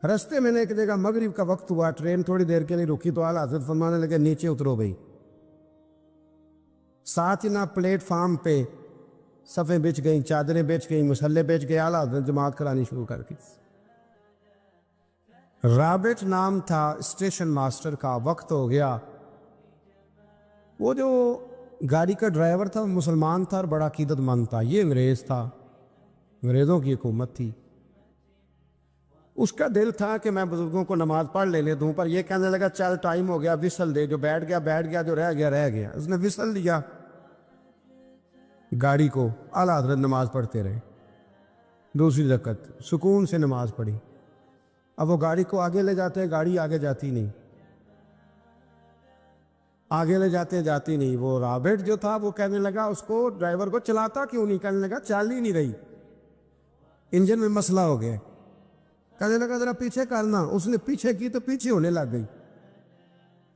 رستے میں نے ایک جگہ مغرب کا وقت ہوا، ٹرین تھوڑی دیر کے لیے رکی تو اعلیٰ حضرت فرمانے لگے نیچے اترو بھائی۔ ساتھ ہی نہ پلیٹ فارم پہ صفیں بچ گئیں، چادریں بچ گئیں، مسلح بچ گئے، اعلیٰ حضرت جماعت کرانی شروع کر دی۔ رابٹ نام تھا اسٹیشن ماسٹر کا، وقت ہو گیا۔ وہ جو گاڑی کا ڈرائیور تھا وہ مسلمان تھا اور بڑا عقیدت مند تھا، یہ انگریز تھا، انگریزوں کی حکومت تھی۔ اس کا دل تھا کہ میں بزرگوں کو نماز پڑھ لینے دوں، پر یہ کہنے لگا چل ٹائم ہو گیا، وصل دے، جو بیٹھ گیا بیٹھ گیا، جو رہ گیا رہ گیا۔ اس نے وصل دیا گاڑی کو، اعلیٰ حضرت نماز پڑھتے رہے۔ دوسری رکعت سکون سے نماز پڑھی۔ اب وہ گاڑی کو آگے لے جاتے ہیں، گاڑی آگے جاتی نہیں، آگے لے جاتے جاتی نہیں۔ وہ رابٹ جو تھا وہ کہنے لگا اس کو، ڈرائیور کو، چلاتا کیوں نہیں؟ کہنے لگا چل ہی نہیں رہی، انجن میں مسئلہ ہو گیا۔ کہنے لگا ذرا پیچھے کرنا، اس نے پیچھے کی تو پیچھے ہونے لگ گئی،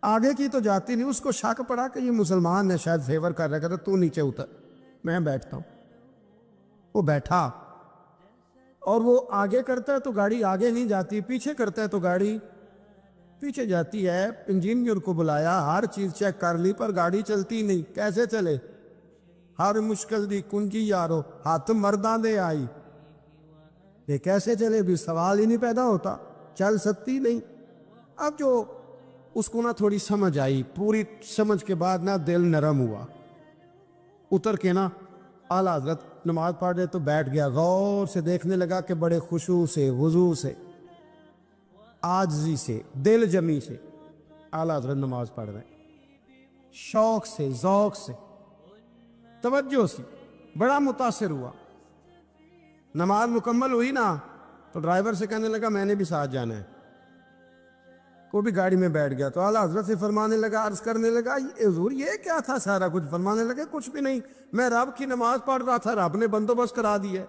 آگے کی تو جاتی نہیں۔ اس کو شک پڑا کہ یہ مسلمان ہے، شاید فیور کر رہا ہے، کہتا تو نیچے اتر، میں بیٹھتا ہوں۔ وہ بیٹھا، اور وہ آگے کرتا ہے تو گاڑی آگے نہیں جاتی، پیچھے کرتا ہے تو گاڑی پیچھے جاتی ہے۔ انجینئر کو بلایا، ہر چیز چیک کر لی، پر گاڑی چلتی نہیں۔ کیسے چلے؟ ہر مشکل دی کنجی یارو، ہاتھ مرداں دے آئی۔ یہ کیسے چلے بھی سوال ہی نہیں پیدا ہوتا، چل سکتی نہیں۔ اب جو اس کو نا تھوڑی سمجھ آئی، پوری سمجھ کے بعد نا دل نرم ہوا، اتر کے نا اعلیٰ حضرت نماز پڑھ رہے تو بیٹھ گیا، غور سے دیکھنے لگا کہ بڑے خشوع سے، وضو سے، عاجزی سے، دل جمی سے اعلیٰ حضرت نماز پڑھ رہے، شوق سے، ذوق سے، توجہ سے، بڑا متاثر ہوا۔ نماز مکمل ہوئی نا تو ڈرائیور سے کہنے لگا میں نے بھی ساتھ جانا ہے۔ وہ بھی گاڑی میں بیٹھ گیا تو اعلیٰ حضرت سے فرمانے لگا، عرض کرنے لگا حضور یہ کیا تھا سارا کچھ؟ فرمانے لگے کچھ بھی نہیں، میں رب کی نماز پڑھ رہا تھا، رب نے بندوبست کرا دیا ہے۔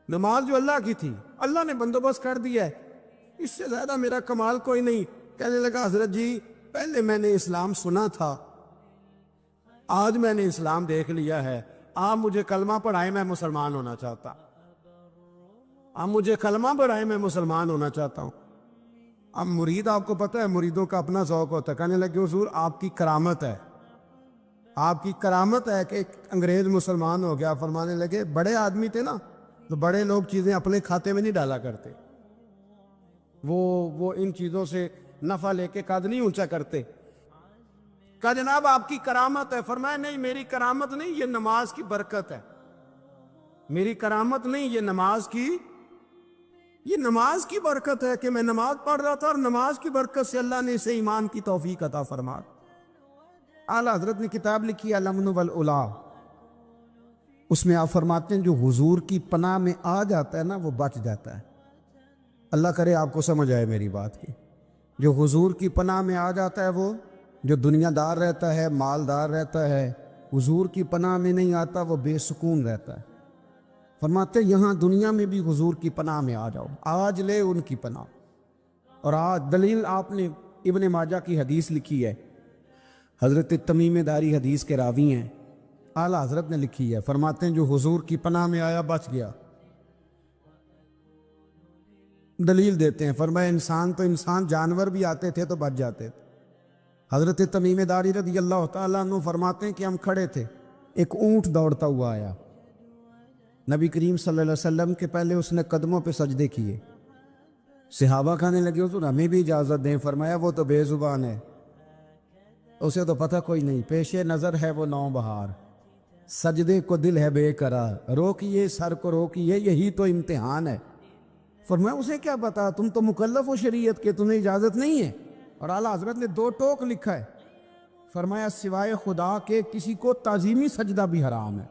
نماز جو اللہ کی تھی اللہ نے بندوبست کر دیا ہے، اس سے زیادہ میرا کمال کوئی نہیں۔ کہنے لگا حضرت جی پہلے میں نے اسلام سنا تھا، آج میں نے اسلام دیکھ لیا ہے، آپ مجھے کلمہ پڑھائیں، میں مسلمان ہونا چاہتا، آپ مجھے کلمہ پڑھائیں، میں مسلمان ہونا چاہتا ہوں۔ اب مرید، آپ کو پتہ ہے مریدوں کا اپنا ذوق ہوتا ہے۔ کہنے لگے حضور آپ کی کرامت ہے، آپ کی کرامت ہے کہ ایک انگریز مسلمان ہو گیا۔ فرمانے لگے بڑے آدمی تھے نا تو بڑے لوگ چیزیں اپنے کھاتے میں نہیں ڈالا کرتے، وہ ان چیزوں سے نفع لے کے قد نہیں اونچا کرتے۔ کہا جناب آپ کی کرامت ہے۔ فرمایا نہیں میری کرامت نہیں، یہ نماز کی برکت ہے، میری کرامت نہیں، یہ نماز کی برکت ہے کہ میں نماز پڑھ رہا تھا اور نماز کی برکت سے اللہ نے اسے ایمان کی توفیق عطا فرما۔ اعلیٰ حضرت نے کتاب لکھی الامن والعلا، اس میں آپ فرماتے ہیں جو حضور کی پناہ میں آ جاتا ہے نا وہ بچ جاتا ہے۔ اللہ کرے آپ کو سمجھ آئے میری بات کی۔ جو حضور کی پناہ میں آ جاتا ہے، وہ جو دنیا دار رہتا ہے، مالدار رہتا ہے، حضور کی پناہ میں نہیں آتا وہ بے سکون رہتا ہے۔ فرماتے یہاں دنیا میں بھی حضور کی پناہ میں آ جاؤ، آج لے ان کی پناہ۔ اور آج دلیل آپ نے ابن ماجہ کی حدیث لکھی ہے، حضرت تمیم داری حدیث کے راوی ہیں، اعلیٰ حضرت نے لکھی ہے۔ فرماتے ہیں جو حضور کی پناہ میں آیا بچ گیا۔ دلیل دیتے ہیں، فرمایا انسان تو انسان، جانور بھی آتے تھے تو بچ جاتے تھے۔ حضرت تمیم داری رضی اللہ تعالیٰ عنہ فرماتے ہیں کہ ہم کھڑے تھے، ایک اونٹ دوڑتا ہوا آیا، نبی کریم صلی اللہ علیہ وسلم کے پہلے اس نے قدموں پہ سجدے کیے۔ صحابہ کہنے لگے حضور ہمیں بھی اجازت دیں۔ فرمایا وہ تو بے زبان ہے، اسے تو پتہ کوئی نہیں، پیش نظر ہے وہ نو بہار، سجدے کو دل ہے بے قرار، روکیے سر کو روکیے یہی تو امتحان ہے۔ فرمایا اسے کیا پتا، تم تو مکلف ہو شریعت کے، تمہیں اجازت نہیں ہے۔ اور اعلیٰ حضرت نے 2 ٹوک لکھا ہے، فرمایا سوائے خدا کے کسی کو تعظیمی سجدہ بھی حرام ہے۔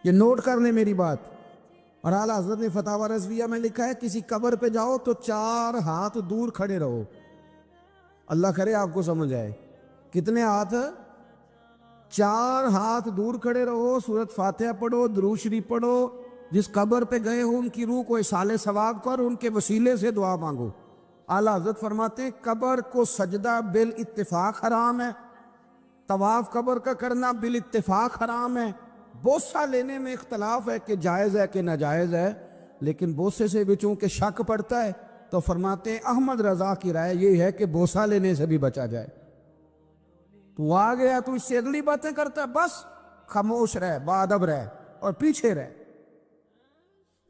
یہ نوٹ کر لیں میری بات۔ اور اعلیٰ حضرت نے فتاوی رضویہ میں لکھا ہے کسی قبر پہ جاؤ تو 4 ہاتھ دور کھڑے رہو۔ اللہ کرے آپ کو سمجھ آئے، کتنے ہاتھ؟ 4 ہاتھ دور کھڑے رہو، سورۃ فاتحہ پڑھو، درود شریف پڑھو، جس قبر پہ گئے ہو ان کی روح کو اصال ثواب کر، ان کے وسیلے سے دعا مانگو۔ اعلیٰ حضرت فرماتے ہیں قبر کو سجدہ بالاتفاق حرام ہے، طواف قبر کا کرنا بالاتفاق حرام ہے، بوسہ لینے میں اختلاف ہے کہ جائز ہے کہ ناجائز ہے، لیکن بوسے سے بھی چونکہ شک پڑتا ہے تو فرماتے ہیں احمد رضا کی رائے یہ ہے کہ بوسہ لینے سے بھی بچا جائے. تو آ گیا تو اس سے اگلی باتیں کرتا ہے، بس خاموش رہ، باادب رہ اور پیچھے رہ.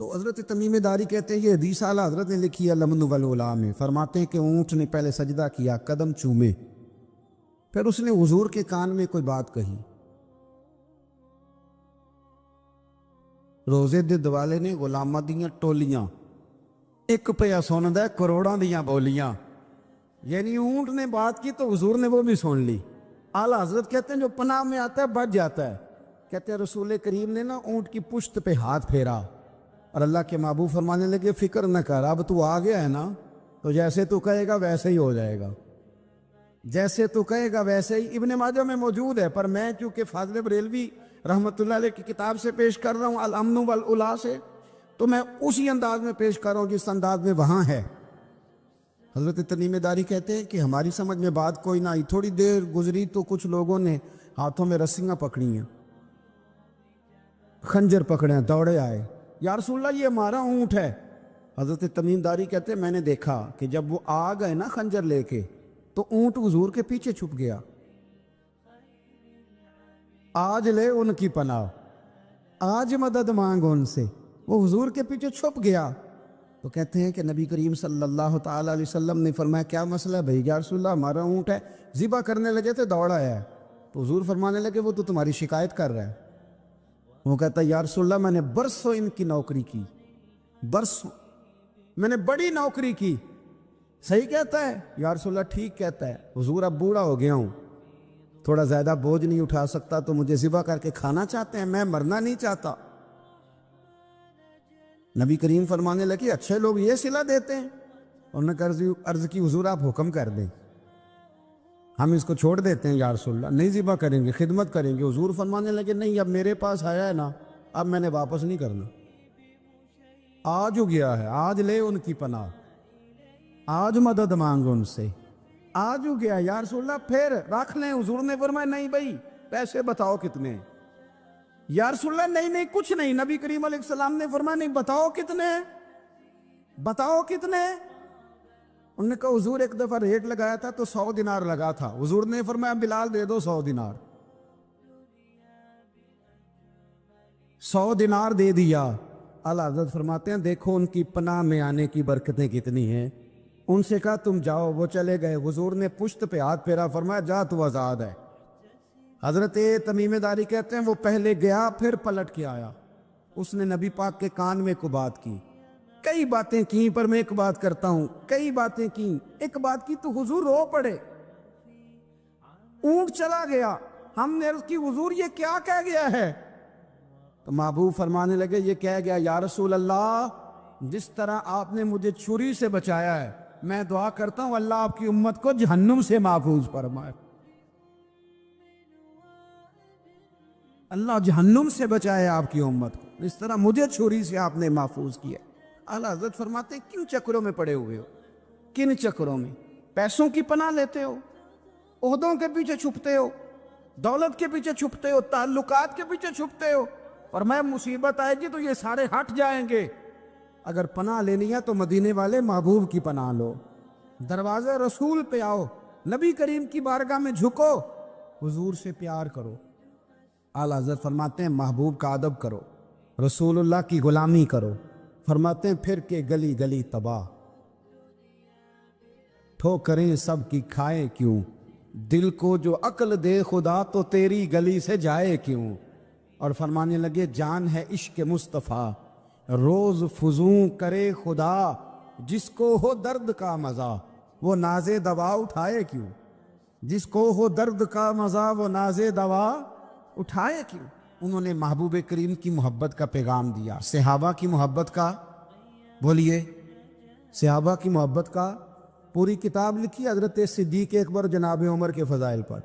تو حضرت تمیم داری کہتے ہیں یہ حدیث اعلیٰ حضرت نے لکھی ہے لمن والعلا میں. فرماتے ہیں کہ اونٹ نے پہلے سجدہ کیا، قدم چومے، پھر اس نے حضور کے کان میں کوئی بات کہی. روزے دے دوالے نے غلامہ دیاں ٹولیاں، ایک پیا سندا ہے کروڑاں دیاں بولیاں. یعنی اونٹ نے بات کی تو حضور نے وہ بھی سن لی. اعلیٰ حضرت کہتے ہیں جو پناہ میں آتا ہے بچ جاتا ہے. کہتے ہیں رسول کریم نے نا اونٹ کی پشت پہ ہاتھ پھیرا اور اللہ کے محبوب فرمانے لگے فکر نہ کر، اب تو آ گیا ہے نا تو جیسے تو کہے گا ویسے ہی ہو جائے گا، جیسے تو کہے گا ویسے ہی. ابن ماجہ میں موجود ہے، پر میں چونکہ فاضل بریلوی رحمۃ اللہ علیہ کی کتاب سے پیش کر رہا ہوں الامن والعلا سے، تو میں اسی انداز میں پیش کر رہا ہوں جس انداز میں وہاں ہے. حضرت تمیم داری کہتے ہیں کہ ہماری سمجھ میں بات کوئی نہ آئی. تھوڑی دیر گزری تو کچھ لوگوں نے ہاتھوں میں رسیاں پکڑی ہیں، خنجر پکڑے ہیں، دوڑے آئے، یا رسول اللہ یہ ہمارا اونٹ ہے. حضرت تمیم داری کہتے ہیں میں نے دیکھا کہ جب وہ آ گئے نا خنجر لے کے تو اونٹ حضور کے پیچھے چھپ گیا. آج لے ان کی پناہ، آج مدد مانگ ان سے. وہ حضور کے پیچھے چھپ گیا. تو کہتے ہیں کہ نبی کریم صلی اللہ تعالیٰ علیہ وسلم نے فرمایا کیا مسئلہ ہے بھائی؟ یا رسول اللہ ہمارا اونٹ ہے، ذبح کرنے لگے تھے دوڑ آیا ہے. تو حضور فرمانے لگے وہ تو تمہاری شکایت کر رہا ہے. وہ کہتا ہے یا رسول اللہ میں نے برسوں ان کی نوکری کی، برسوں میں نے بڑی نوکری کی. صحیح کہتا ہے یا رسول اللہ؟ ٹھیک کہتا ہے. حضور اب بوڑھا ہو گیا ہوں، تھوڑا زیادہ بوجھ نہیں اٹھا سکتا، تو مجھے ذبح کر کے کھانا چاہتے ہیں، میں مرنا نہیں چاہتا. نبی کریم فرمانے لگے اچھے لوگ یہ صلہ دیتے ہیں. انہوں نے عرض کی حضور آپ حکم کر دیں، ہم اس کو چھوڑ دیتے ہیں یا رسول اللہ، نہیں ذبح کریں گے، خدمت کریں گے. حضور فرمانے لگے نہیں، اب میرے پاس آیا ہے نا، اب میں نے واپس نہیں کرنا. آج ہو گیا ہے، آج لے ان کی پناہ، آج مدد مانگ ان سے، آج ہو گیا یا رسول اللہ پھر رکھ لیں. حضور نے فرمایا نہیں بھائی پیسے بتاؤ کتنے؟ یا رسول اللہ نہیں نہیں کچھ نہیں. نبی کریم علیہ السلام نے فرمایا نہیں بتاؤ کتنے، بتاؤ کتنے. انہوں نے کہا حضور ایک دفعہ ریٹ لگایا تھا تو 100 دینار لگا تھا. حضور نے فرمایا بلال دے دو 100 دینار. 100 دینار دے دیا. اعلیٰ حضرت فرماتے ہیں دیکھو ان کی پناہ میں آنے کی برکتیں کتنی ہیں. ان سے کہا تم جاؤ، وہ چلے گئے. حضور نے پشت پہ ہاتھ پھیرا، فرمایا جا تو آزاد ہے. حضرت تمیم داری کہتے ہیں وہ پہلے گیا پھر پلٹ کے آیا. اس نے نبی پاک کے کان میں کو بات کی، کئی باتیں کی، پر میں ایک بات کرتا ہوں، کئی باتیں کی، ایک بات کی تو حضور رو پڑے. اونٹ چلا گیا، ہم نے عرض کی حضور یہ کیا کہہ گیا ہے؟ تو محبوب فرمانے لگے یہ کہہ گیا یا رسول اللہ جس طرح آپ نے مجھے چھری سے بچایا ہے، میں دعا کرتا ہوں اللہ آپ کی امت کو جہنم سے محفوظ فرمائے. اللہ جہنم سے بچائے آپ کی امت کو، اس طرح مجھے چھری سے آپ نے محفوظ کیا. اعلیٰ حضرت فرماتے ہیں کن چکروں میں پڑے ہوئے ہو؟ کن چکروں میں؟ پیسوں کی پناہ لیتے ہو، عہدوں کے پیچھے چھپتے ہو، دولت کے پیچھے چھپتے ہو، تعلقات کے پیچھے چھپتے ہو، اور میں مصیبت آئے گی تو یہ سارے ہٹ جائیں گے. اگر پناہ لینی ہے تو مدینے والے محبوب کی پناہ لو، دروازے رسول پہ آؤ، نبی کریم کی بارگاہ میں جھکو، حضور سے پیار کرو. اعلیٰ حضرت فرماتے ہیں محبوب کا ادب کرو، رسول اللہ کی غلامی کرو. فرماتے ہیں پھر کے گلی گلی تباہ، ٹھوکریں سب کی کھائے کیوں، دل کو جو عقل دے خدا تو تیری گلی سے جائے کیوں. اور فرمانے لگے جان ہے عشق مصطفیٰ، روز فزوں کرے خدا، جس کو ہو درد کا مزہ وہ ناز دوا اٹھائے کیوں. جس کو ہو درد کا مزہ وہ ناز دوا اٹھائے کیوں. انہوں نے محبوب کریم کی محبت کا پیغام دیا، صحابہ کی محبت کا، بولیے صحابہ کی محبت کا پوری کتاب لکھی حضرت صدیق اکبر جناب عمر کے فضائل پر.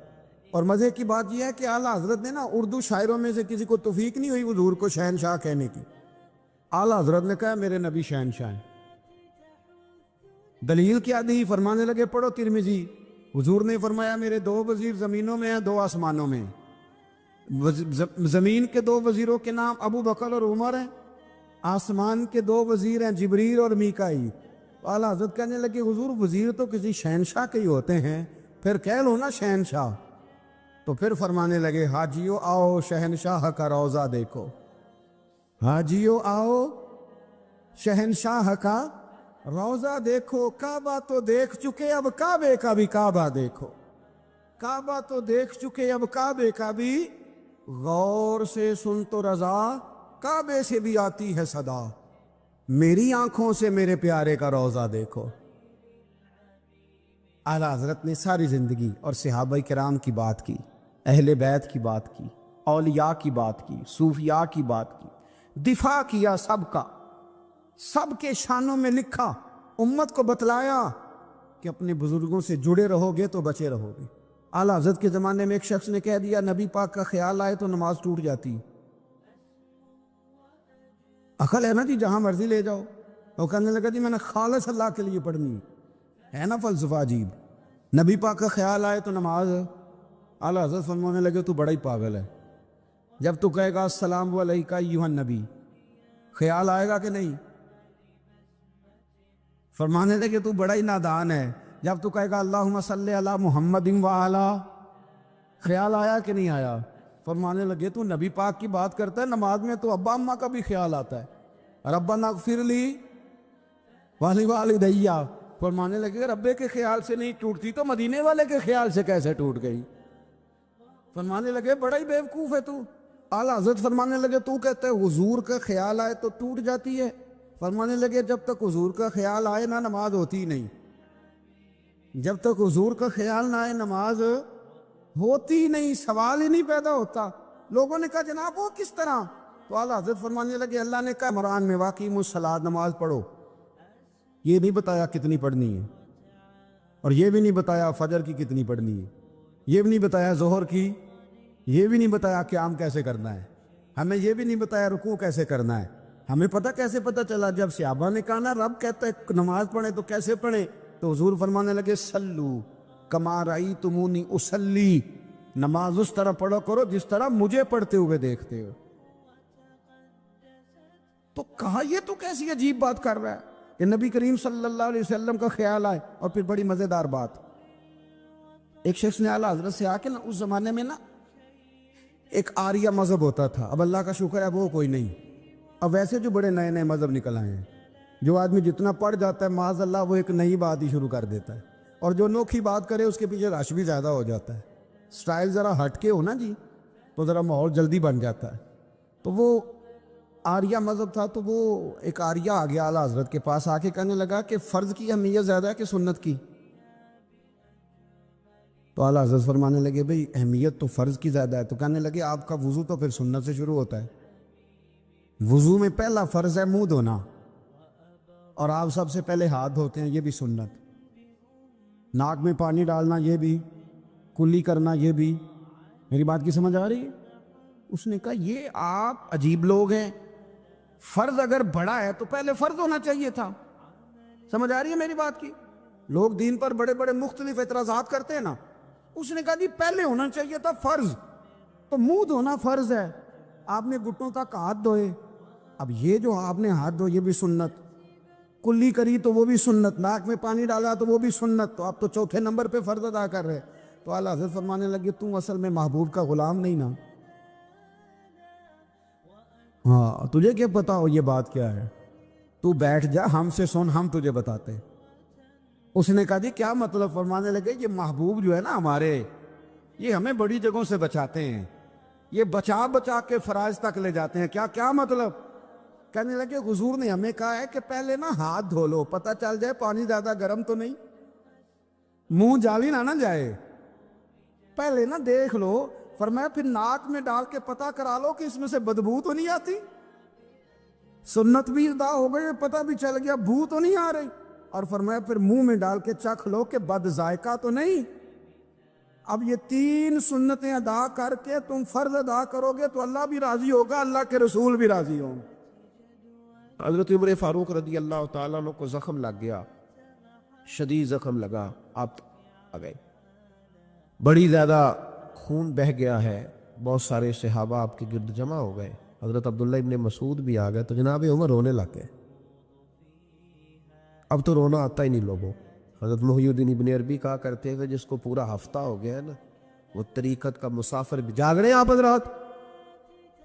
اور مزے کی بات یہ ہے کہ اعلیٰ حضرت نے نا اردو شاعروں میں سے کسی کو توفیق نہیں ہوئی حضور کو شہنشاہ کہنے کی. اعلیٰ حضرت نے کہا میرے نبی شہنشاہ ہیں. دلیل کیا دی؟ فرمانے لگے پڑھو ترمذی. حضور نے فرمایا میرے 2 وزیر زمینوں میں ہیں، 2 آسمانوں میں ہیں. زمین کے 2 وزیروں کے نام ابو بکر اور عمر ہیں، آسمان کے دو وزیر ہیں، جبریل اور میکائیل۔ اعلیٰ حضرت کہنے لگے حضور وزیر تو کسی شہنشاہ کے ہی ہوتے ہیں، پھر کہہ لو نا شہنشاہ۔ تو پھر فرمانے لگے حاجیو آؤ شہنشاہ کا روضہ دیکھو، حاجیو آؤ شہنشاہ کا روضہ دیکھو۔ کعبہ تو دیکھ چکے اب کعبے کا بھی کعبہ دیکھو، کعبہ تو دیکھ چکے اب کعبے کا بھی غور سے سن تو رضا، کعبے سے بھی آتی ہے صدا، میری آنکھوں سے میرے پیارے کا روضہ دیکھو۔ اعلیٰ حضرت نے ساری زندگی اور صحابہ کرام کی بات کی، اہل بیت کی بات کی، اولیاء کی بات کی، صوفیاء کی بات کی، دفاع کیا سب کا، سب کے شانوں میں لکھا، امت کو بتلایا کہ اپنے بزرگوں سے جڑے رہو گے تو بچے رہو گے۔ اعلیٰ حضرت کے زمانے میں ایک شخص نے کہہ دیا نبی پاک کا خیال آئے تو نماز ٹوٹ جاتی۔ عقل ہے نا جی، جہاں مرضی لے جاؤ۔ وہ کہنے لگا جی میں نے خالص اللہ کے لیے پڑھنی ہے نا فلسفہ عجیب، نبی پاک کا خیال آئے تو نماز۔ اعلیٰ حضرت فرمانے لگے تو بڑا ہی پاگل ہے، جب تو کہے گا السلام علیکہ ایھا النبی، خیال آئے گا کہ نہیں؟ فرمانے لگے تو بڑا ہی نادان ہے، جب تو کہے گا اللہم صلی علی محمد وعلی، خیال آیا کہ نہیں آیا؟ فرمانے لگے تو نبی پاک کی بات کرتا ہے، نماز میں تو ابا اماں کا بھی خیال آتا ہے، ربنا اغفر لی ولوالدی۔ فرمانے لگے ربے کے خیال سے نہیں ٹوٹتی تو مدینے والے کے خیال سے کیسے ٹوٹ گئی؟ فرمانے لگے بڑا ہی بیوقوف ہے تو۔ اعلیٰ حضرت فرمانے لگے تو کہتے ہے حضور کا خیال آئے تو ٹوٹ جاتی ہے؟ فرمانے لگے جب تک حضور کا خیال آئے نہ نماز ہوتی نہیں، جب تک حضور کا خیال نہ آئے نماز ہوتی نہیں، سوال ہی نہیں پیدا ہوتا۔ لوگوں نے کہا جناب وہ کس طرح؟ تو اعلیٰ حضرت فرمانے لگے اللہ نے کہا قرآن میں واقعی الصلاۃ، نماز پڑھو، یہ نہیں بتایا کتنی پڑھنی ہے، اور یہ بھی نہیں بتایا فجر کی کتنی پڑھنی ہے، یہ بھی نہیں بتایا ظہر کی، یہ بھی نہیں بتایا قیام کیسے کرنا ہے، ہمیں یہ بھی نہیں بتایا رکوع کیسے کرنا ہے۔ ہمیں پتہ کیسے پتہ چلا؟ جب صحابہ نے کہا نا رب کہتا ہے نماز پڑھیں تو کیسے پڑھیں، تو حضور فرمانے لگے سلو کما رأیتمونی اصلی، نماز اس طرح پڑھو کرو جس طرح مجھے پڑھتے ہوئے دیکھتے ہو۔ تو کہا یہ تو کیسی عجیب بات کر رہا ہے کہ نبی کریم صلی اللہ علیہ وسلم کا خیال آئے۔ اور پھر بڑی مزیدار بات، ایک شخص نے اعلیٰ حضرت سے آ کے نا اس زمانے میں نا ایک آریہ مذہب ہوتا تھا، اب اللہ کا شکر ہے وہ کوئی نہیں، اب ویسے جو بڑے نئے نئے مذہب نکل آئے ہیں، جو آدمی جتنا پڑھ جاتا ہے معاذ اللہ وہ ایک نئی بات ہی شروع کر دیتا ہے، اور جو انوکھی بات کرے اس کے پیچھے رش بھی زیادہ ہو جاتا ہے، سٹائل ذرا ہٹ کے ہو نا جی تو ذرا ماحول جلدی بن جاتا ہے۔ تو وہ آریہ مذہب تھا، تو وہ ایک آریہ آ گیا اعلیٰ حضرت کے پاس، آ کے کہنے لگا کہ فرض کی اہمیت زیادہ ہے کہ سنت کی؟ تو اعلیٰ حضرت فرمانے لگے بھئی اہمیت تو فرض کی زیادہ ہے۔ تو کہنے لگے آپ کا وضو تو پھر سنت سے شروع ہوتا ہے، وضو میں پہلا فرض ہے منہ دھونا، اور آپ سب سے پہلے ہاتھ دھوتے ہیں، یہ بھی سنت، ناک میں پانی ڈالنا یہ بھی، کلی کرنا یہ بھی۔ میری بات کی سمجھ آ رہی ہے؟ اس نے کہا یہ آپ عجیب لوگ ہیں، فرض اگر بڑا ہے تو پہلے فرض ہونا چاہیے تھا۔ سمجھ آ رہی ہے میری بات کی؟ لوگ دین پر بڑے بڑے مختلف اعتراضات کرتے ہیں نا، اس نے کہا جی پہلے ہونا چاہیے تھا فرض، تو منہ دھونا فرض ہے، آپ نے گھٹنوں تک ہاتھ دھوئے، اب یہ جو آپ نے ہاتھ دھو یہ بھی سنت، کلی کری تو وہ بھی سنت، ناک میں پانی ڈالا تو وہ بھی سنت، تو آپ تو چوتھے نمبر پہ فرض ادا کر رہے۔ تو اعلیٰ حضرت فرمانے لگے تم اصل میں محبوب کا غلام نہیں نا، ہاں تجھے کیا پتا ہو یہ بات کیا ہے، تو بیٹھ جا ہم سے سن، ہم تجھے بتاتے۔ اس نے کہا جی کیا مطلب؟ فرمانے لگے یہ محبوب جو ہے نا ہمارے، یہ ہمیں بڑی جگہوں سے بچاتے ہیں، یہ بچا بچا کے فرائض تک لے جاتے ہیں، کیا کیا مطلب؟ کہنے لگے حضور نے ہمیں کہا ہے کہ پہلے نا ہاتھ دھو لو، پتہ چل جائے پانی زیادہ گرم تو نہیں، منہ جالی نہ جائے، پہلے نا دیکھ لو۔ فرمایا پھر ناک میں ڈال کے پتہ کرا لو کہ اس میں سے بدبو تو نہیں آتی، سنت بھی ادا ہو گئی، پتہ بھی چل گیا بو تو نہیں آ رہی، اور فرمایا پھر منہ میں ڈال کے چکھ لو کہ بد ذائقہ تو نہیں۔ اب یہ تین سنتیں ادا کر کے تم فرض ادا کرو گے تو اللہ بھی راضی ہوگا، اللہ کے رسول بھی راضی ہوں۔ حضرت عمر فاروق رضی اللہ تعالیٰ عنہ کو زخم لگ گیا، شدید زخم لگا، آپ آ گئے، بڑی زیادہ خون بہہ گیا ہے، بہت سارے صحابہ آپ کے گرد جمع ہو گئے، حضرت عبداللہ ابن مسعود بھی آ گئے تو جناب عمر رونے لگ گئے. اب تو رونا آتا ہی نہیں لوگوں. حضرت محی الدین ابن عربی کہا کرتے تھے جس کو پورا ہفتہ ہو گیا ہے نا وہ طریقت کا مسافر بھی. جاگ رہے ہیں آپ حضرات؟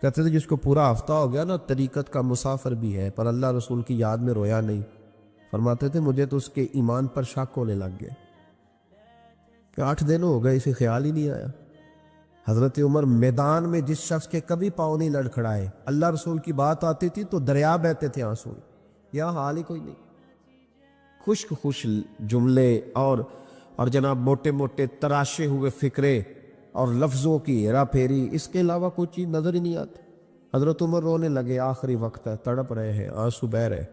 کہتے تھے جس کو پورا ہفتہ ہو گیا نا طریقت کا مسافر بھی ہے پر اللہ رسول کی یاد میں رویا نہیں. فرماتے تھے مجھے تو اس کے ایمان پر شک ہونے لگ گئے کہ 8 دن ہو گئے اسے خیال ہی نہیں آیا. حضرت عمر میدان میں جس شخص کے کبھی پاؤں نہیں لڑکھڑائے اللہ رسول کی بات آتی تھی تو دریا بہتے تھے آنسو. یہاں حال ہی کوئی نہیں. خشک خوش جملے اور جناب موٹے موٹے تراشے ہوئے فکرے اور لفظوں کی ہیرا پھیری، اس کے علاوہ کوئی چیز نظر ہی نہیں آتی. حضرت عمر رونے لگے. آخری وقت ہے، تڑپ رہے ہیں، آنسو بہہ رہے.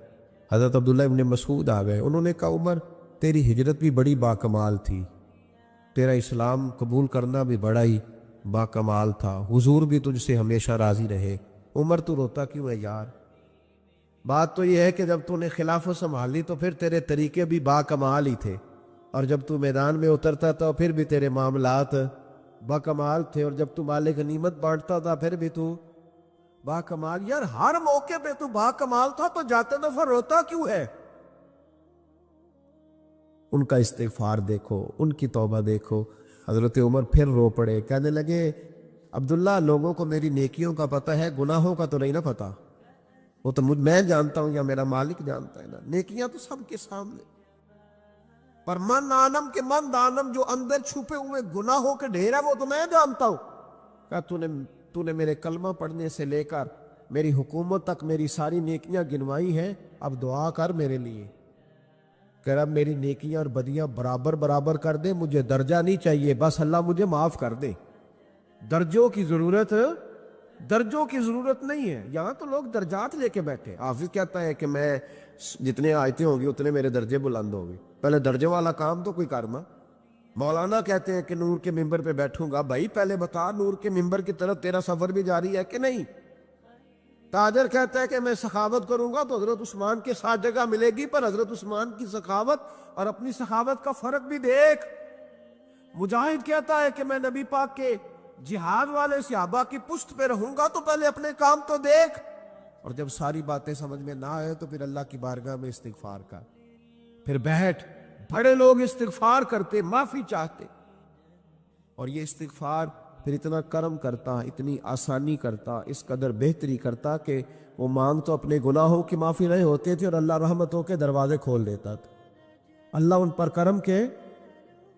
حضرت عبداللہ ابن مسعود آ گئے. انہوں نے کہا عمر تیری ہجرت بھی بڑی باکمال تھی، تیرا اسلام قبول کرنا بھی بڑا ہی باکمال تھا، حضور بھی تجھ سے ہمیشہ راضی رہے. عمر تو روتا کیوں ہے یار؟ بات تو یہ ہے کہ جب تو نے خلافت سنبھالی تو پھر تیرے طریقے بھی باکمال ہی تھے، اور جب تو میدان میں اترتا تھا پھر بھی تیرے معاملات باکمال تھے، اور جب تو مال غنیمت بانٹتا تھا پھر بھی تو باکمال. یار ہر موقع پہ تو باکمال تھا تو جاتے دفعہ روتا کیوں ہے؟ ان کا استغفار دیکھو، ان کی توبہ دیکھو. حضرت عمر پھر رو پڑے. کہنے لگے عبداللہ لوگوں کو میری نیکیوں کا پتہ ہے، گناہوں کا تو نہیں نا پتہ. وہ تو میں جانتا ہوں یا میرا مالک جانتا ہے نا. نیکیاں تو سب کے سامنے، پر من آنم کے من دانم جو اندر چھپے ہوئے گناہوں کے ڈھیر ہے وہ تو میں جانتا ہوں. کہا تو نے میرے کلمہ پڑھنے سے لے کر میری حکومت تک میری ساری نیکیاں گنوائی ہیں، اب دعا کر میرے لیے کہ رب میری نیکیاں اور بدیاں برابر برابر کر دے. مجھے درجہ نہیں چاہیے، بس اللہ مجھے معاف کر دے. درجوں کی ضرورت نہیں ہے. یہاں تو لوگ درجات لے کے بیٹھے. حافظ کہتا ہے کہ میں جتنے آیتیں ہوں گی اتنے میرے درجے بلند ہوں گے. پہلے درجے والا کام تو کوئی کرنا. مولانا کہتے ہیں کہ نور کے ممبر پہ بیٹھوں گا. بھائی پہلے بتا نور کے ممبر کی طرف تیرا سفر بھی جاری ہے کہ نہیں؟ تاجر کہتا ہے کہ میں سخاوت کروں گا تو حضرت عثمان کے ساتھ جگہ ملے گی، پر حضرت عثمان کی سخاوت اور اپنی سخاوت کا فرق بھی دیکھ. مجاہد کہتا ہے کہ میں نبی پاک کے جہاد والے صحابہ کی پشت پہ رہوں گا تو پہلے اپنے کام تو دیکھ. اور جب ساری باتیں سمجھ میں نہ آئے تو پھر اللہ کی بارگاہ میں استغفار کر. پھر بیٹھ. بڑے لوگ استغفار کرتے، معافی چاہتے، اور یہ استغفار پھر اتنا کرم کرتا، اتنی آسانی کرتا، اس قدر بہتری کرتا کہ وہ مانگ تو اپنے گناہوں کی معافی نہیں ہوتے تھے اور اللہ رحمتوں کے دروازے کھول دیتا تھا. اللہ ان پر کرم کے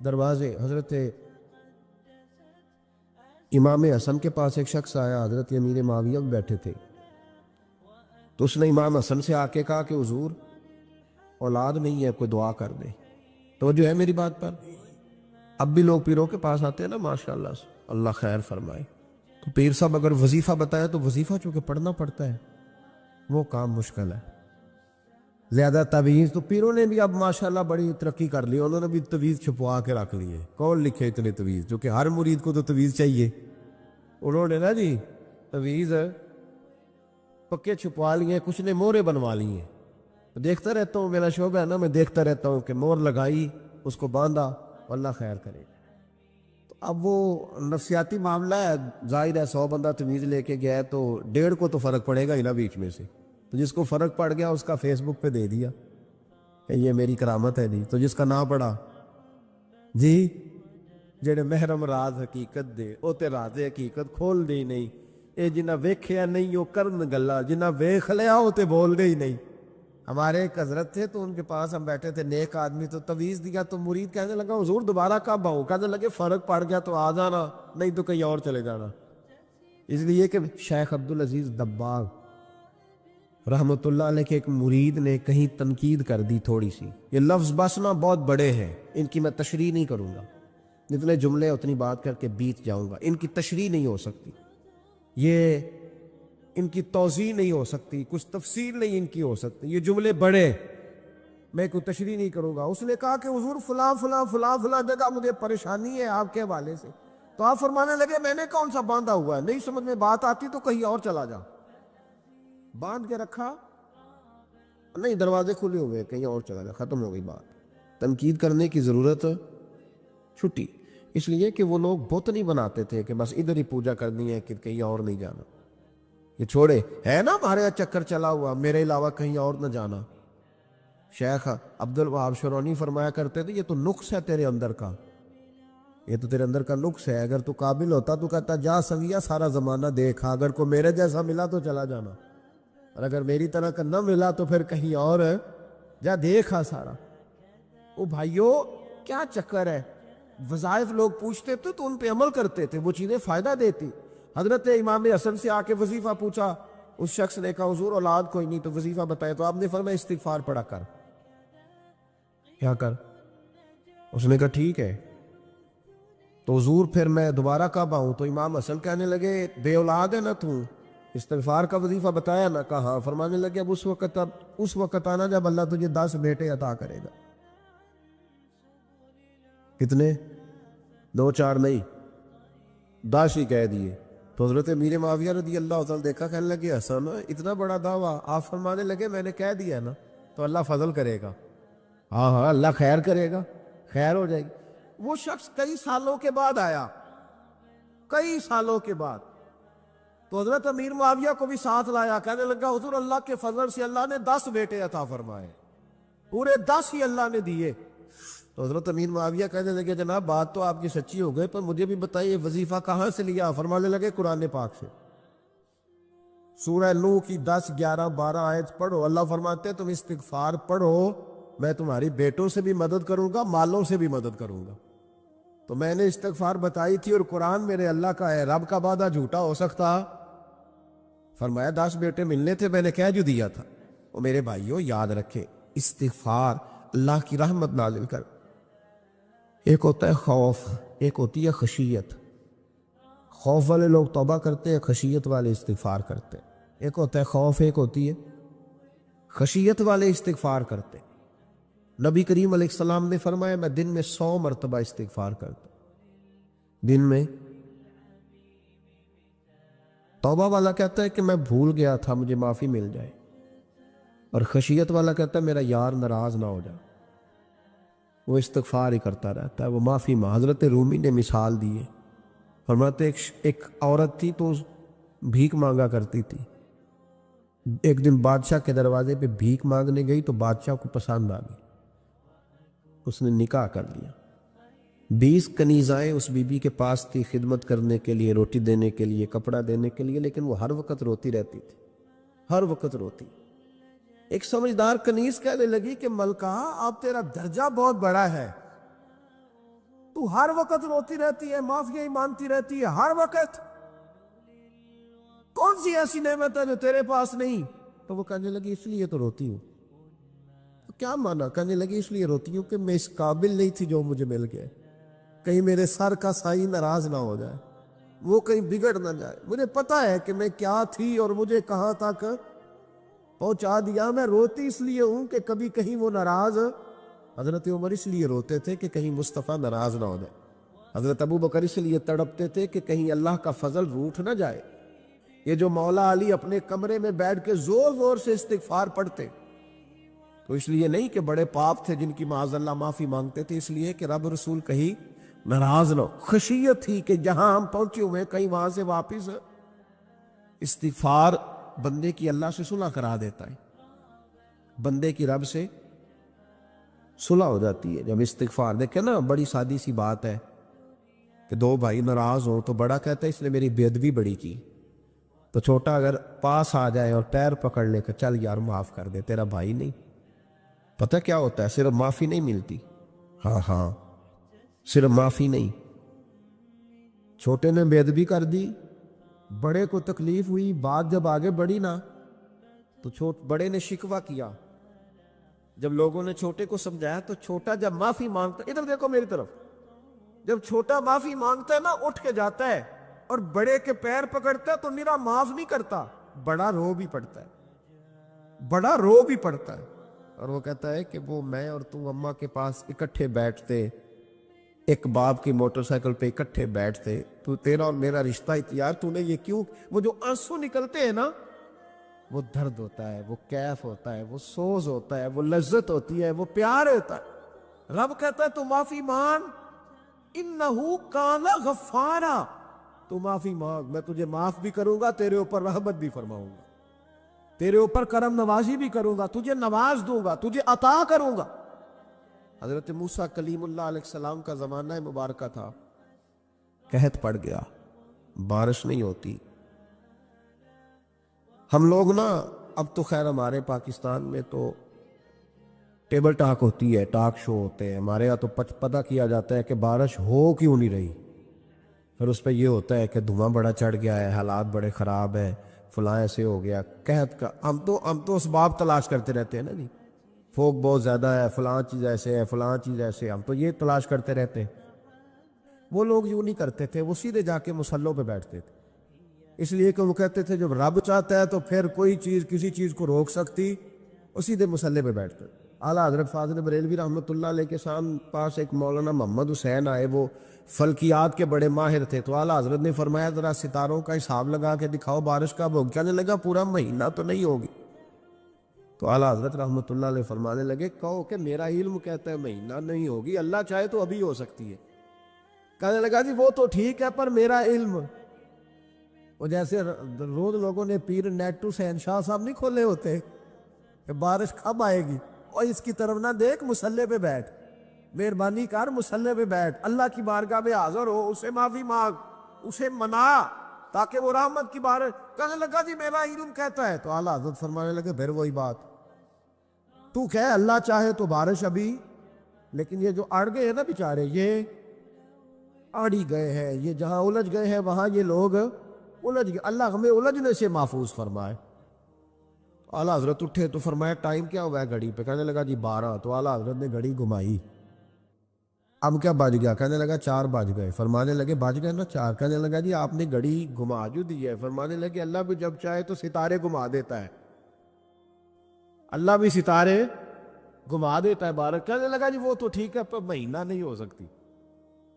دروازے. حضرت امام حسن کے پاس ایک شخص آیا، حضرت امیر معاویہ بھی بیٹھے تھے، تو اس نے امام حسن سے آ کے کہا کہ حضور اولاد نہیں ہے، کوئی دعا کر دے. توجہ ہے میری بات پر؟ اب بھی لوگ پیروں کے پاس آتے ہیں نا ماشاءاللہ سے، اللہ خیر فرمائے. تو پیر صاحب اگر وظیفہ بتایا تو وظیفہ چونکہ پڑھنا پڑتا ہے، وہ کام مشکل ہے. زیادہ تعویذ تو پیروں نے بھی اب ماشاءاللہ بڑی ترقی کر لی، انہوں نے بھی تعویذ چھپوا کے رکھ لیے. کون لکھے اتنے تعویذ؟ جو کہ ہر مرید کو تو تعویذ چاہیے. انہوں نے نا جی تعویذ پکے چھپوا لیے، کچھ نے مورے بنوا لی ہیں. دیکھتا رہتا ہوں، میرا شعبہ ہے نا، میں دیکھتا رہتا ہوں کہ مور لگائی، اس کو باندھا، اللہ خیر کرے. تو اب وہ نفسیاتی معاملہ ہے، ظاہر ہے 100 بندہ تعویذ لے کے گیا ہے تو 1.5 کو تو فرق پڑے گا ہی نا بیچ میں سے. تو جس کو فرق پڑ گیا اس کا فیس بک پہ دے دیا کہ یہ میری کرامت ہے جی. تو جس کا نہ پڑا جی جڑے محرم راز حقیقت دے او تے راز حقیقت کھول دے ہی نہیں. اے جنہ ویکھیا نہیں او کرن گلا، جنہ ویکھ لیا او تے بول دے ہی نہیں. ہمارے ایک حضرت تھے تو ان کے پاس ہم بیٹھے تھے، نیک آدمی، تو تعویذ دیا تو مرید کہنے لگا حضور دوبارہ کب آؤں؟ کہنے لگے فرق پڑ گیا تو آ جانا، نہیں تو کہیں اور چلے جانا. اس لیے کہ شیخ عبدالعزیز دباغ رحمۃ اللہ علیہ کے ایک مرید نے کہیں تنقید کر دی تھوڑی سی. یہ لفظ بس نا بہت بڑے ہیں، ان کی میں تشریح نہیں کروں گا، جتنے جملے اتنی بات کر کے بیت جاؤں گا. ان کی تشریح نہیں ہو سکتی، یہ ان کی توضیح نہیں ہو سکتی، کچھ تفصیل نہیں ان کی ہو سکتی. یہ جملے بڑے، میں کوئی تشریح نہیں کروں گا. اس نے کہا کہ حضور فلاں فلاں فلاں فلاں جگہ مجھے پریشانی ہے آپ کے حوالے سے. تو آپ فرمانے لگے میں نے کون سا باندھا ہوا ہے، نہیں سمجھ میں بات آتی تو کہیں اور چلا جا. باندھ کے رکھا، نہیں دروازے کھلے ہوئے، کہیں اور چلا جا، ختم ہو گئی بات. تنقید کرنے کی ضرورت چھٹی. اس لیے کہ وہ لوگ بت نہیں بناتے تھے کہ بس ادھر ہی پوجا کرنی ہے کہ کہیں اور نہیں جانا. کہ چھوڑے، ہے نا ہمارے چکر چلا ہوا، میرے علاوہ کہیں اور نہ جانا۔ شیخ عبد الوہاب شرونی فرمایا کرتے تھے یہ تو نقص ہے تیرے اندر کا، یہ تو تیرے اندر کا نقص ہے، اگر تو قابل ہوتا تو کہتا جا سنگیا سارا زمانہ دیکھا، اگر کوئی میرے جیسا ملا تو چلا جانا، اور اگر میری طرح کا نہ ملا تو پھر کہیں اور جا دیکھا سارا۔ او بھائیو کیا چکر ہے، وظائف لوگ پوچھتے تھے تو ان پہ عمل کرتے تھے، وہ چیزیں فائدہ دیتی۔ حضرت امام حسن سے آ کے وظیفہ پوچھا، اس شخص نے کہا حضور اولاد کوئی نہیں تو وظیفہ بتائے، تو آپ نے فرمایا استغفار پڑھا کر۔ کیا کر؟ اس نے کہا ٹھیک ہے۔ تو حضور پھر میں دوبارہ کب آؤں؟ تو امام حسن کہنے لگے بے اولاد ہے نا تو، استغفار کا وظیفہ بتایا نا؟ کہا ہاں۔ فرمانے لگے اب اس وقت آنا جب اللہ تجھے 10 بیٹے عطا کرے گا۔ کتنے؟ 2 4 نہیں، 10 ہی کہہ دیے۔ تو حضرت امیر معاویہ رضی اللہ تعالیٰ دیکھا، کہنے لگے حسن اتنا بڑا دعویٰ؟ آپ فرمانے لگے میں نے کہہ دیا نا تو اللہ فضل کرے گا، ہاں ہاں اللہ خیر کرے گا، خیر ہو جائے گی۔ وہ شخص کئی سالوں کے بعد آیا، کئی سالوں کے بعد، تو حضرت امیر معاویہ کو بھی ساتھ لایا، کہنے لگا حضور اللہ کے فضل سے اللہ نے 10 بیٹے عطا فرمائے، پورے 10 ہی اللہ نے دیے۔ تو حضرت امیر معاویہ کہنے لگے جناب بات تو آپ کی سچی ہو گئی، پر مجھے بھی بتائیے وظیفہ کہاں سے لیا؟ فرمانے لگے قرآن پاک سے، سورہ نوح کی 10 11 12 آیت پڑھو۔ اللہ فرماتے ہیں تم استغفار پڑھو، میں تمہاری بیٹوں سے بھی مدد کروں گا، مالوں سے بھی مدد کروں گا۔ تو میں نے استغفار بتائی تھی اور قرآن میرے اللہ کا ہے، رب کا وعدہ جھوٹا ہو سکتا؟ فرمایا 10 بیٹے ملنے تھے، میں نے کہہ جو دیا تھا۔ وہ میرے بھائیوں یاد رکھے، استغفار اللہ کی رحمت نازل کر۔ ایک ہوتا ہے خوف، ایک ہوتی ہے خشیت۔ خوف والے لوگ توبہ کرتے ہیں، خشیت والے استغفار کرتے ہیں۔ ایک ہوتا ہے خوف، ایک ہوتی ہے خشیت والے استغفار کرتے ہیں۔ نبی کریم علیہ السلام نے فرمایا میں دن میں 100 مرتبہ استغفار کرتا ہوں، دن میں۔ توبہ والا کہتا ہے کہ میں بھول گیا تھا، مجھے معافی مل جائے، اور خشیت والا کہتا ہے میرا یار ناراض نہ ہو جائے، وہ استغفار ہی کرتا رہتا ہے، وہ معافی ماں۔ حضرت رومی نے مثال دی ہے، فرماتے ایک عورت تھی تو بھیک مانگا کرتی تھی، ایک دن بادشاہ کے دروازے پہ بھیک مانگنے گئی تو بادشاہ کو پسند آ گئی، اس نے نکاح کر لیا۔ 20 کنیزائیں اس بی بی کے پاس تھی خدمت کرنے کے لیے، روٹی دینے کے لیے، کپڑا دینے کے لیے، لیکن وہ ہر وقت روتی رہتی تھی، ہر وقت روتی۔ ایک سمجھدار کنیز کہنے لگی کہ ملکہ اب تیرا درجہ بہت بڑا ہے، تو ہر وقت روتی رہتی ہے، معافیاں ہی مانتی رہتی ہے ہر وقت، کون سی ایسی نعمت ہے جو تیرے پاس نہیں؟ تو وہ کہنے لگی اس لیے تو روتی ہوں۔ تو کیا مانا؟ کہنے لگی اس لیے روتی ہوں کہ میں اس قابل نہیں تھی جو مجھے مل گیا، کہیں میرے سر کا سائی ناراض نہ ہو جائے، وہ کہیں بگڑ نہ جائے، مجھے پتا ہے کہ میں کیا تھی اور مجھے کہاں تک پہنچا دیا، میں روتی اس لیے ہوں کہ کبھی کہیں وہ ناراض۔ حضرت عمر اس لیے روتے تھے کہ کہیں مصطفیٰ ناراض نہ ہو جائے، حضرت ابو بکر اس لیے تڑپتے تھے کہ کہیں اللہ کا فضل روٹھ نہ جائے۔ یہ جو مولا علی اپنے کمرے میں بیٹھ کے زور زور سے استغفار پڑھتے تو اس لیے نہیں کہ بڑے پاپ تھے جن کی معاذ اللہ معافی مانگتے تھے، اس لیے کہ رب رسول کہیں ناراض نہ ہو۔ خشیت تھی کہ جہاں ہم پہنچے ہوئے کہیں وہاں سے واپس۔ استغفار بندے کی اللہ سے صلح کرا دیتا ہے، بندے کی رب سے صلح ہو جاتی ہے جب استغفار۔ دیکھیں نا بڑی سادی سی بات ہے کہ 2 بھائی ناراض ہوں تو بڑا کہتا ہے اس نے میری بے ادبی بڑی کی، تو چھوٹا اگر پاس آ جائے اور پیر پکڑ لے کہ چل یار معاف کر دے، تیرا بھائی نہیں۔ پتہ کیا ہوتا ہے؟ صرف معافی نہیں ملتی، ہاں صرف معافی نہیں، چھوٹے نے بے ادبی کر دی، بڑے کو تکلیف ہوئی، بات جب آگے بڑھی نا تو بڑے نے شکوہ کیا، جب لوگوں نے چھوٹے کو سمجھایا تو چھوٹا جب معافی مانگتا، ادھر دیکھو میری طرف، جب چھوٹا معافی مانگتا ہے نا اٹھ کے جاتا ہے اور بڑے کے پیر پکڑتا ہے تو میرا معاف نہیں کرتا، بڑا رو بھی پڑتا ہے، بڑا رو بھی پڑتا ہے، اور وہ کہتا ہے کہ وہ میں اور تو اماں کے پاس اکٹھے بیٹھتے، ایک باپ کی موٹر سائیکل پہ اکٹھے بیٹھتے، تو تیرا اور میرا رشتہ یار تو نے یہ کیوں؟ وہ جو آنسو نکلتے ہیں نا وہ درد ہوتا ہے، وہ کیف ہوتا ہے، وہ سوز ہوتا ہے، وہ لذت ہوتی ہے، وہ پیار ہوتا ہے۔ رب کہتا ہے تو معافی مان، انہو کان غفارا، تو معافی مانگ، میں تجھے معاف بھی کروں گا، تیرے اوپر رحمت بھی فرماؤں گا، تیرے اوپر کرم نوازی بھی کروں گا، تجھے نواز دوں گا، تجھے عطا کروں گا۔ حضرت موسیٰ کلیم اللہ علیہ السلام کا زمانہ مبارکہ تھا، قحط پڑ گیا، بارش نہیں ہوتی۔ ہم لوگ نا اب تو خیر ہمارے پاکستان میں تو ٹیبل ٹاک ہوتی ہے، ٹاک شو ہوتے ہیں، ہمارے یہاں تو پتہ کیا جاتا ہے کہ بارش ہو کیوں نہیں رہی، پھر اس پہ یہ ہوتا ہے کہ دھواں بڑا چڑھ گیا ہے، حالات بڑے خراب ہیں، فلاں ایسے ہو گیا قحط کا۔ ہم تو اسباب تلاش کرتے رہتے ہیں نا جی، فوگ بہت زیادہ ہے، فلاں چیز ایسے ہے، فلاں چیز ایسے ہے، ہم تو یہ تلاش کرتے رہتے ہیں۔ وہ لوگ یوں نہیں کرتے تھے، وہ سیدھے جا کے مصلوں پہ بیٹھتے تھے، اس لیے کہ وہ کہتے تھے جب رب چاہتا ہے تو پھر کوئی چیز کسی چیز کو روک سکتی، وہ سیدھے مصلے پہ بیٹھتے۔ اعلیٰ حضرت فاضل بریلوی رحمۃ اللہ علیہ کے پاس ایک مولانا محمد حسین آئے، وہ فلکیات کے بڑے ماہر تھے، تو اعلیٰ حضرت نے فرمایا ذرا ستاروں کا حساب لگا کے دکھاؤ بارش کب ہوگی؟ کہنے لگا پورا مہینہ تو نہیں ہوگی۔ تو اعلیٰ حضرت رحمۃ اللہ علیہ فرمانے لگے کہو کہ میرا علم کہتا ہے مہینہ نہیں ہوگی، اللہ چاہے تو ابھی ہو سکتی ہے۔ کہنے لگا جی وہ تو ٹھیک ہے پر میرا علم، وہ جیسے روز لوگوں نے پیر نیٹو شہنشاہ صاحب نہیں کھولے ہوتے کہ بارش کب آئے گی، اور اس کی طرف نہ دیکھ، مصلے پہ بیٹھ، مہربانی کر مصلے پہ بیٹھ، اللہ کی بارگاہ میں حاضر ہو، اسے معافی مانگ، اسے منا تاکہ وہ رحمت کی بارش۔ کہنے لگا جی میرا علم کہتا ہے۔ تو اعلیٰ حضرت فرمانے لگے پھر وہی بات، تو کہ اللہ چاہے تو بارش ابھی، لیکن یہ جو اڑ گئے ہیں نا بیچارے، یہ اڑی گئے ہیں، یہ جہاں الجھ گئے ہیں وہاں یہ لوگ الجھ گئے، اللہ ہمیں الجھنے سے محفوظ فرمائے۔ اعلیٰ حضرت اٹھے تو فرمایا ٹائم کیا ہوا ہے گھڑی پہ؟ کہنے لگا جی 12۔ تو اعلیٰ حضرت نے گھڑی گھمائی، اب کیا بج گیا؟ کہنے لگا 4 بج گئے۔ فرمانے لگے بج گئے نا 4؟ کہنے لگا جی آپ نے گھڑی گھما جو دی ہے۔ فرمانے لگے اللہ بھی جب چاہے تو ستارے گھما دیتا ہے، اللہ بھی ستارے گھما دیتا ہے بارش۔ کہنے لگا جی وہ تو ٹھیک ہے پر مہینہ نہیں ہو سکتی۔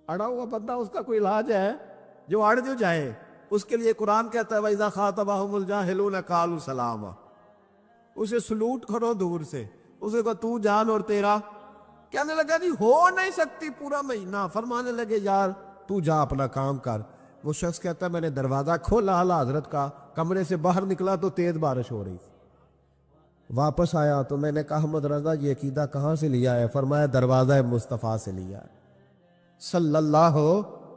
اڑا ہوا بندہ، اس کا کوئی علاج ہے؟ جو اڑ جو جائے اس کے لیے قرآن کہتا ہے وَإِذَا خَاطَبَهُمُ الْجَاهِلُونَ قَالُوا سَلَامًا، اسے سلوٹ کرو دور سے، اسے کہو تو جان اور تیرا۔ کہنے لگا جی ہو نہیں سکتی پورا مہینہ۔ فرمانے لگے یار تو جا اپنا کام کر۔ وہ شخص کہتا ہے میں نے دروازہ کھولا اعلیٰ حضرت کا، کمرے سے باہر نکلا تو تیز بارش ہو رہی تھی، واپس آیا تو میں نے کہا احمد رضا یہ عقیدہ کہاں سے لیا ہے؟ فرمایا دروازہ مصطفیٰ سے لیا ہے صلی اللہ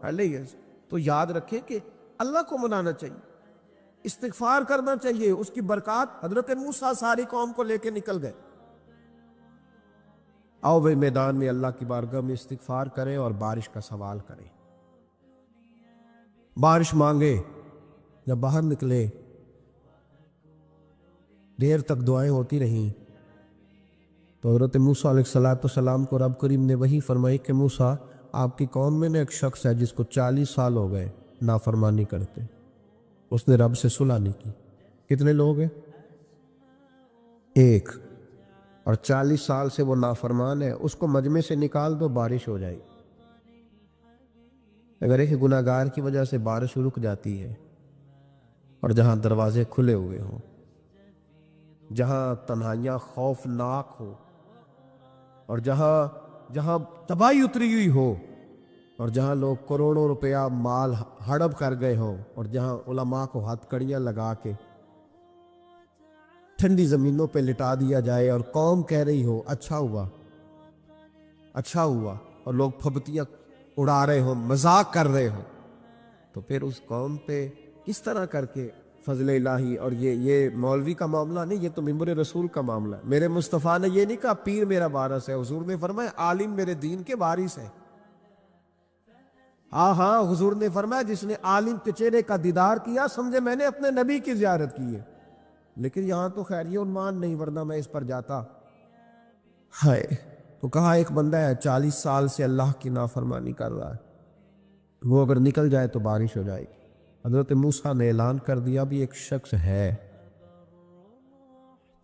علیہ وسلم۔ تو یاد رکھیں کہ اللہ کو منانا چاہیے، استغفار کرنا چاہیے، اس کی برکات۔ حضرت موسیٰ ساری قوم کو لے کے نکل گئے۔ آؤ بھائی میدان میں اللہ کی بارگاہ میں استغفار کریں اور بارش کا سوال کریں، بارش مانگے۔ جب باہر نکلے دیر تک دعائیں ہوتی رہیں تو حضرت موسیٰ علیہ السلام کو رب کریم نے وحی فرمائی کہ موسیٰ آپ کی قوم میں نے ایک شخص ہے جس کو 40 سال ہو گئے نافرمانی کرتے، اس نے رب سے صلح نہیں کی۔ کتنے لوگ ہیں؟ ایک، اور 40 سال سے وہ نافرمان ہے، اس کو مجمع سے نکال دو بارش ہو جائے۔ اگر ایک گناہ گار کی وجہ سے بارش رک جاتی ہے اور جہاں دروازے کھلے ہوئے ہوں، جہاں تنہائیاں خوفناک ہو، اور جہاں تباہی اتری ہوئی ہو، اور جہاں لوگ کروڑوں روپیہ مال ہڑپ کر گئے ہوں، اور جہاں علماء کو ہتھ کڑیاں لگا کے ٹھنڈی زمینوں پہ لٹا دیا جائے اور قوم کہہ رہی ہو اچھا ہوا اچھا ہوا، اور لوگ پھبتیاں اڑا رہے ہوں، مذاق کر رہے ہوں، تو پھر اس قوم پہ کس طرح کر کے فضل الہی۔ اور یہ مولوی کا معاملہ نہیں، یہ تو ممبر رسول کا معاملہ ہے۔ میرے مصطفیٰ نے یہ نہیں کہا پیر میرا وارث ہے، حضور نے فرمایا عالم میرے دین کے وارث ہے۔ ہاں حضور نے فرمایا جس نے عالم کے چہرے کا دیدار کیا سمجھے میں نے اپنے نبی کی زیارت کی ہے۔ لیکن یہاں تو خیر یہ عنوان نہیں، ورنہ میں اس پر جاتا۔ ہائے، تو کہا ایک بندہ ہے 40 سال سے اللہ کی نافرمانی کر رہا ہے، وہ اگر نکل جائے تو بارش ہو جائے گی۔ حضرت موسیٰ نے اعلان کر دیا بھی ایک شخص ہے،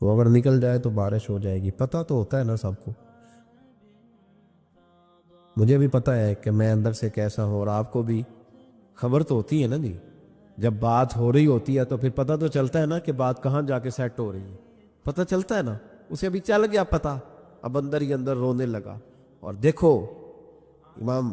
وہ اگر نکل جائے تو بارش ہو جائے گی۔ پتہ تو ہوتا ہے نا سب کو، مجھے بھی پتہ ہے کہ میں اندر سے کیسا ہوں، اور آپ کو بھی خبر تو ہوتی ہے نا جی۔ جب بات ہو رہی ہوتی ہے تو پھر پتہ تو چلتا ہے نا کہ بات کہاں جا کے سیٹ ہو رہی ہے، پتہ چلتا ہے نا۔ اسے ابھی چل گیا پتہ، اب اندر ہی اندر رونے لگا۔ اور دیکھو امام